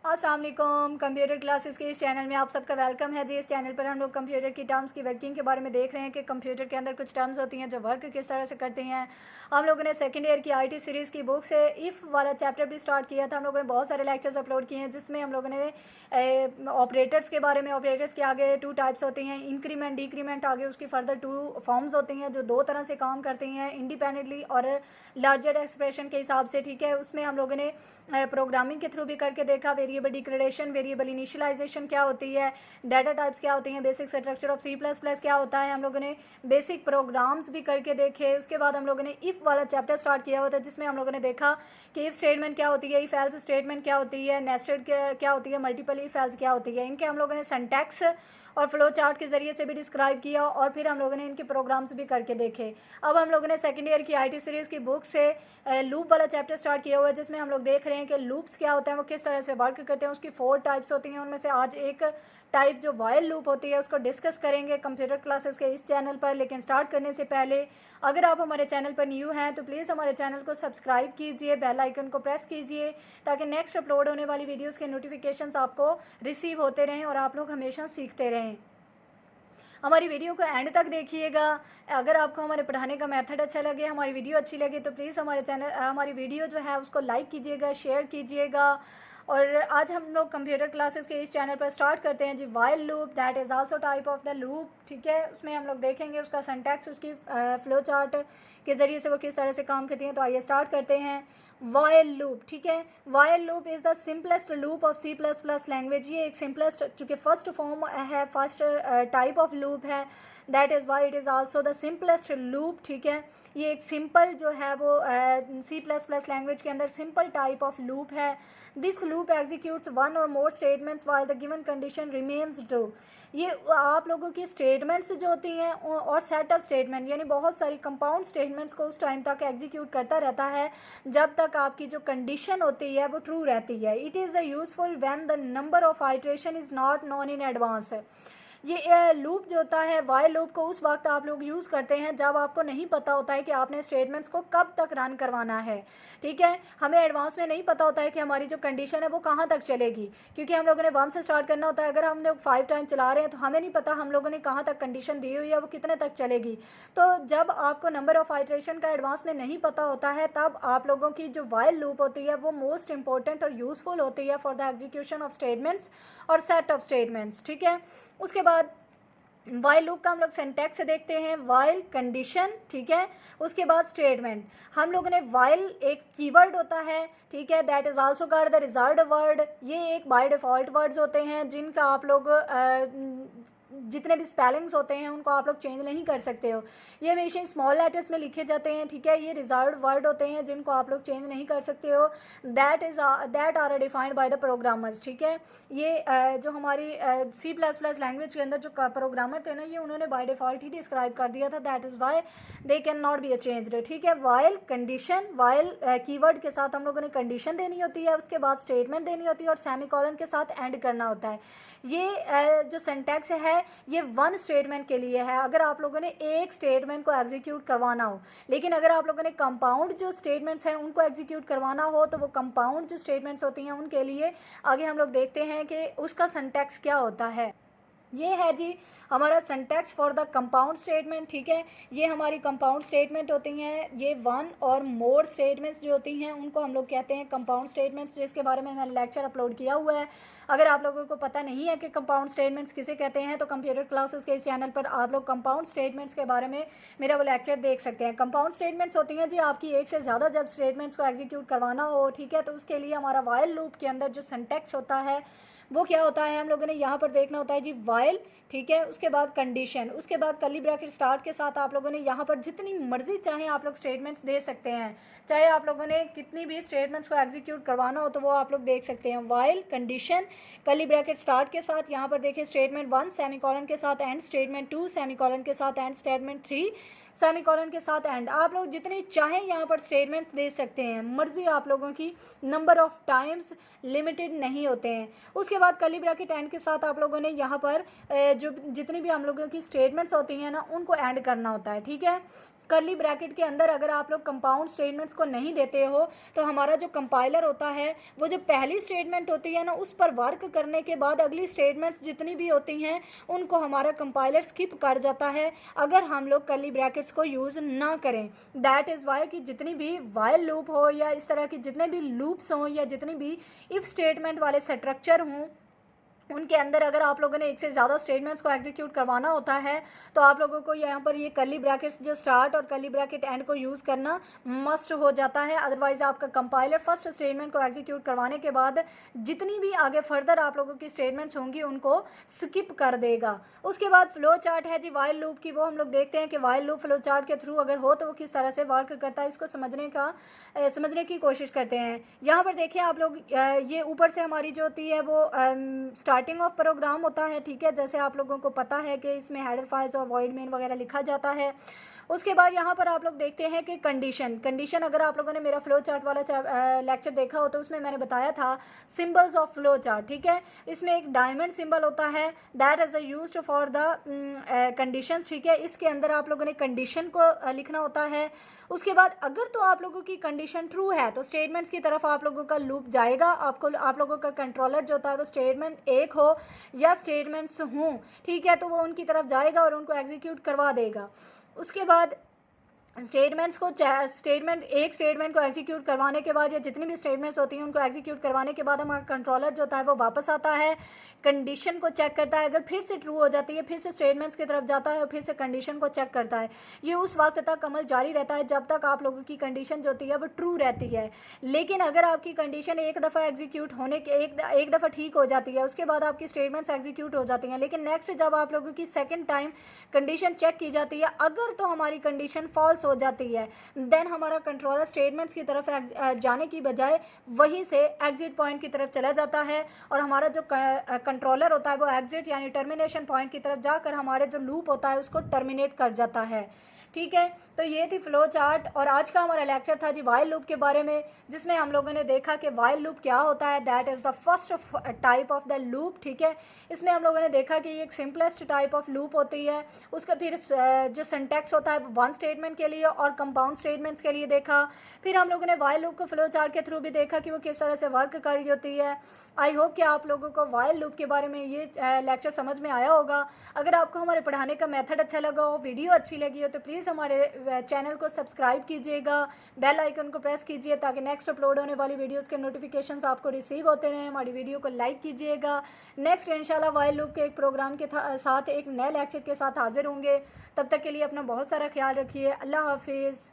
अस्सलाम वालेकुम। Computer classes के इस चैनल में आप सबका वेलकम है जी। इस चैनल पर हम लोग कंप्यूटर की टर्म्स की वर्किंग के बारे में देख रहे हैं कि कंप्यूटर के अंदर कुछ टर्म्स होती हैं जो वर्क किस तरह से करती हैं। हम लोगों ने सेकंड ईयर की आईटी सीरीज़ की बुक से इफ़ वाला चैप्टर भी स्टार्ट किया था। हम लोगों ने बहुत सारे लेक्चर्स अपलोड किए हैं जिसमें हम लोगों ने ऑपरेटर्स के बारे में, ऑपरेटर्स के आगे 2 टाइप्स होती हैं, इंक्रीमेंट डिक्रीमेंट, आगे उसकी फर्दर 2 फॉर्म्स होती हैं जो 2 तरह से काम करती हैं, इंडिपेंडेंटली और लार्जर एक्सप्रेशन के हिसाब से। ठीक है, उसमें हम लोगों ने प्रोग्रामिंग के थ्रू भी करके देखा। वेरिएबल डिक्लेरेशन, वेरिएबल इनिशियलाइजेशन क्या होती है, डाटा टाइप्स क्या होती हैं, बेसिक स्ट्रक्चर ऑफ C++ क्या होता है, हम लोगों ने बेसिक प्रोग्राम्स भी करके देखे। उसके बाद हम लोगों ने इफ़ वाला चैप्टर स्टार्ट किया हुआ था जिसमें हम लोगों ने देखा कि इफ़ स्टेटमेंट क्या होती है, इफ़ एल्स स्टेटमेंट क्या होती है, नेस्टेड क्या होती है, मल्टीपल इफ़ एल्स क्या होती है। इनके हम लोगों ने सिंटैक्स और फ्लो चार्ट के ज़रिए से भी डिस्क्राइब किया और फिर हम लोगों ने इनके प्रोग्राम्स भी करके देखे। अब हम लोगों ने सेकेंड ईयर की आईटी सीरीज़ की बुक से लूप वाला चैप्टर स्टार्ट किया हुआ है जिसमें हम लोग देख रहे हैं कि लूप्स क्या होते हैं, वो किस तरह से वर्क करते हैं। उसकी 4 टाइप्स होती हैं, उनमें से आज एक टाइप जो वाइल लूप होती है उसको डिस्कस करेंगे कंप्यूटर क्लासेस के इस चैनल पर। लेकिन स्टार्ट करने से पहले अगर आप हमारे चैनल पर न्यू हैं तो प्लीज़ हमारे चैनल को सब्सक्राइब कीजिए, बेल आइकन को प्रेस कीजिए ताकि नेक्स्ट अपलोड होने वाली वीडियोस के नोटिफिकेशंस आपको रिसीव होते रहें और आप लोग हमेशा सीखते रहें। हमारी वीडियो को एंड तक देखिएगा। अगर आपको हमारे पढ़ाने का मेथड अच्छा लगे, हमारी वीडियो अच्छी लगे तो प्लीज़ हमारी वीडियो जो है उसको लाइक कीजिएगा, शेयर कीजिएगा। और आज हम लोग कंप्यूटर क्लासेस के इस चैनल पर स्टार्ट करते हैं जी while loop, that is also type of the loop. ठीक है, उसमें हम लोग देखेंगे उसका सिंटैक्स, उसकी फ्लो चार्ट के ज़रिए से वो किस तरह से काम करती हैं। तो आइए स्टार्ट करते हैं। वाइल लूप, ठीक है, while loop is the simplest loop of C++ language. ये एक सिंपलेस्ट, चूँकि फर्स्ट फॉर्म है, फर्स्ट टाइप ऑफ लूप है, that is why it is also the simplest loop. ठीक है, ये एक सिंपल जो है वो C++ लैंग्वेज के अंदर सिंपल टाइप ऑफ लूप है। This loop executes one or more statements while the given condition remains true. ये आप लोगों की स्टेटमेंट्स जो होती हैं और सेट ऑफ स्टेटमेंट, यानी बहुत सारी कंपाउंड स्टेटमेंट्स को उस टाइम तक एग्जीक्यूट करता रहता है जब तक आपकी जो कंडीशन होती है वो ट्रू रहती है। It is useful when the number of iteration is not known in advance. ये लूप जो होता है, वाइल लूप को उस वक्त आप लोग यूज़ करते हैं जब आपको नहीं पता होता है कि आपने स्टेटमेंट्स को कब तक रन करवाना है। ठीक है, हमें एडवांस में नहीं पता होता है कि हमारी जो कंडीशन है वो कहाँ तक चलेगी, क्योंकि हम लोगों ने 1 से स्टार्ट करना होता है। अगर हम लोग 5 टाइम चला रहे हैं तो हमें नहीं पता हम लोगों ने कहाँ तक कंडीशन दी हुई है, वो कितने तक चलेगी। तो जब आपको नंबर ऑफ आइटरेशन का एडवांस में नहीं पता होता है तब आप लोगों की जो वाइल लूप होती है वो मोस्ट इंपॉर्टेंट और यूज़फुल होती है for the execution of statements और सेट ऑफ स्टेटमेंट्स। ठीक है, उसके बाद वाइल लूप का हम लोग सिंटैक्स से देखते हैं। वाइल कंडीशन, ठीक है, उसके बाद स्टेटमेंट। हम लोगों ने वाइल एक कीवर्ड होता है, ठीक है, that is also called the reserved word. ये एक बाय डिफ़ॉल्ट वर्ड्स होते हैं जिनका आप लोग जितने भी स्पेलिंग्स होते हैं उनको आप लोग चेंज नहीं कर सकते हो। ये हमेशा स्मॉल लेटर्स में लिखे जाते हैं। ठीक है, ये रिजर्व्ड वर्ड होते हैं जिनको आप लोग चेंज नहीं कर सकते हो। That are defined by the programmers. ठीक है, ये जो हमारी C++ लैंग्वेज के अंदर जो प्रोग्रामर थे ना, ये उन्होंने बाय डिफ़ॉल्ट ही डिस्क्राइब कर दिया था, that is why they can not be changed. ठीक है, वाइल कंडीशन, वाइल कीवर्ड के साथ हम लोगों ने कंडीशन देनी होती है, उसके बाद स्टेटमेंट देनी होती है और सेमीकोलन के साथ एंड करना होता है। ये जो सिंटैक्स है ये 1 स्टेटमेंट के लिए है, अगर आप लोगों ने एक स्टेटमेंट को एग्जीक्यूट करवाना हो। लेकिन अगर आप लोगों ने कंपाउंड जो स्टेटमेंट्स हैं उनको एग्जीक्यूट करवाना हो तो वो कंपाउंड जो स्टेटमेंट्स होती हैं उनके लिए आगे हम लोग देखते हैं कि उसका सिंटैक्स क्या होता है। ये है जी हमारा syntax for the compound statement. ठीक है, ये हमारी कंपाउंड स्टेटमेंट होती हैं। ये 1 और मोर स्टेटमेंट्स जो होती हैं उनको हम लोग कहते हैं कंपाउंड स्टेटमेंट्स, जिसके बारे में मैंने लेक्चर अपलोड किया हुआ है। अगर आप लोगों को पता नहीं है कि कंपाउंड स्टेटमेंट्स किसे कहते हैं तो कंप्यूटर क्लासेस के इस चैनल पर आप लोग कंपाउंड स्टेटमेंट्स के बारे में मेरा वो लेक्चर देख सकते हैं। कंपाउंड स्टेटमेंट्स होती हैं जी आपकी एक से ज़्यादा जब स्टेटमेंट्स को एग्जीक्यूट करवाना हो। ठीक है, तो उसके लिए हमारा वाइल लूप के अंदर जो सिंटैक्स होता है वो क्या होता है, हम लोगों ने यहाँ पर देखना होता है जी वाइल। ठीक है, उसके बाद कंडीशन, उसके बाद कर्ली ब्रैकेट स्टार्ट के साथ आप लोगों ने यहाँ पर जितनी मर्जी चाहे आप लोग स्टेटमेंट्स दे सकते हैं, चाहे आप लोगों ने कितनी भी स्टेटमेंट्स को एग्जीक्यूट करवाना हो तो वो आप लोग देख सकते हैं। While condition curly bracket start के साथ, यहाँ पर देखिए स्टेटमेंट 1 सेमीकोलन के साथ एंड, स्टेटमेंट 2 सेमीकोलन के साथ एंड, स्टेटमेंट 3 सेमीकोलन के साथ एंड। आप लोग जितनी चाहें यहाँ पर स्टेटमेंट दे सकते हैं, मर्जी आप लोगों की, नंबर ऑफ टाइम्स लिमिटेड नहीं होते हैं। उसके बाद कर्ली ब्रैकेट एंड के साथ आप लोगों ने यहाँ पर जो जितनी भी हम लोगों की स्टेटमेंट्स होती हैं ना उनको एंड करना होता है। ठीक है, कर्ली ब्रैकेट के अंदर अगर आप लोग कंपाउंड स्टेटमेंट्स को नहीं देते हो तो हमारा जो कंपाइलर होता है वो जो पहली स्टेटमेंट होती है ना उस पर वर्क करने के बाद अगली स्टेटमेंट्स जितनी भी होती हैं उनको हमारा कंपाइलर स्किप कर जाता है अगर हम लोग कर्ली ब्रैकेट्स को यूज़ ना करें। दैट इज़ वाई कि जितनी भी वाइल लूप हो या इस तरह की जितने भी लूप्स हों या जितनी भी इफ़ स्टेटमेंट वाले स्ट्रक्चर हों उनके अंदर अगर आप लोगों ने एक से ज़्यादा स्टेटमेंट्स को एग्जीक्यूट करवाना होता है तो आप लोगों को यहाँ पर ये कर्ली ब्रैकेट्स जो स्टार्ट और कर्ली ब्रैकेट एंड को यूज़ करना मस्ट हो जाता है। अदरवाइज़ आपका कंपाइलर फर्स्ट स्टेटमेंट को एग्जीक्यूट करवाने के बाद जितनी भी आगे फर्दर आप लोगों की स्टेटमेंट्स होंगी उनको स्किप कर देगा। उसके बाद फ्लो चार्ट है जी वाइल लूप की, वो हम लोग देखते हैं कि वाइल लूप फ्लो चार्ट के थ्रू अगर हो तो वो किस तरह से वर्क करता है, इसको समझने की कोशिश करते हैं। यहाँ पर देखिए आप लोग, ये ऊपर से हमारी जो होती है वो स्टार्टिंग ऑफ प्रोग्राम होता है, ठीक है, जैसे आप लोगों को पता है कि इसमें हेडर फाइल्स और वॉइड मेन वगैरह लिखा जाता है। उसके बाद यहाँ पर आप लोग देखते हैं कि कंडीशन अगर आप लोगों ने मेरा फ्लो चार्ट वाला लेक्चर देखा हो तो उसमें मैंने बताया था सिंबल्स ऑफ फ्लो चार्ट, ठीक है। इसमें एक डायमंड सिंबल होता है that is used for the conditions, ठीक है। इसके अंदर आप लोगों ने कंडीशन को लिखना होता है। उसके बाद अगर तो आप लोगों की कंडीशन ट्रू है तो स्टेटमेंट्स की तरफ आप लोगों का लूप जाएगा। आप लोगों का कंट्रोलर जो होता है वो स्टेटमेंट एक हो या स्टेटमेंट्स हों, ठीक है, तो वो उनकी तरफ जाएगा और उनको एग्जीक्यूट करवा देगा। उसके बाद स्टेटमेंट को एग्जीक्यूट करवाने के बाद या जितनी भी स्टेटमेंट्स होती हैं उनको एग्जीक्यूट करवाने के बाद हमारा कंट्रोलर जो होता है वो वापस आता है, कंडीशन को चेक करता है, अगर फिर से ट्रू हो जाती है फिर से स्टेटमेंट्स की तरफ जाता है और फिर से कंडीशन को चेक करता है। ये उस वक्त तक अमल जारी रहता है जब तक आप लोगों की कंडीशन जो होती है वो ट्रू रहती है। लेकिन अगर आपकी कंडीशन एक दफ़ा एग्जीक्यूट होने के एक दफ़ा ठीक हो जाती है उसके बाद आपकी स्टेटमेंट्स एग्जीक्यूट हो जाती हैं, लेकिन नेक्स्ट जब आप लोगों की सेकेंड टाइम कंडीशन चेक की जाती है अगर तो हमारी कंडीशन फॉल्स हो जाती है देन हमारा कंट्रोलर स्टेटमेंट्स की तरफ जाने की बजाय वहीं से एग्जिट पॉइंट की तरफ चला जाता है और हमारा जो कंट्रोलर होता है वो एग्जिट यानी टर्मिनेशन पॉइंट की तरफ जाकर हमारे जो लूप होता है उसको टर्मिनेट कर जाता है, ठीक है। तो ये थी फ्लो चार्ट और आज का हमारा लेक्चर था जी वाइल लूप के बारे में, जिसमें हम लोगों ने देखा कि वाइल लूप क्या होता है। That is the first type of the loop, ठीक है। इसमें हम लोगों ने देखा कि ये एक सिंपलेस्ट टाइप ऑफ लूप होती है। उसका फिर जो सिंटैक्स होता है वन स्टेटमेंट के लिए और कंपाउंड स्टेटमेंट्स के लिए देखा। फिर हम लोगों ने वाइल लूप को फ्लो चार्ट के थ्रू भी देखा कि वो किस तरह से वर्क कर रही होती है। आई होप कि आप लोगों को वाइल लूप के बारे में ये लेक्चर समझ में आया होगा। अगर आपको हमारे पढ़ाने का मेथड अच्छा लगा हो, वीडियो अच्छी लगी हो तो प्लीज़ हमारे चैनल को सब्सक्राइब कीजिएगा, बेल आइकन को प्रेस कीजिए ताकि नेक्स्ट अपलोड होने वाली वीडियोस के नोटिफिकेशंस आपको रिसीव होते रहें। हमारी वीडियो को लाइक कीजिएगा। नेक्स्ट इंशाल्लाह वाइल लूप के एक प्रोग्राम के साथ एक नए लेक्चर के साथ हाजिर होंगे। तब तक के लिए अपना बहुत सारा ख्याल रखिए। अल्लाह हाफिज़।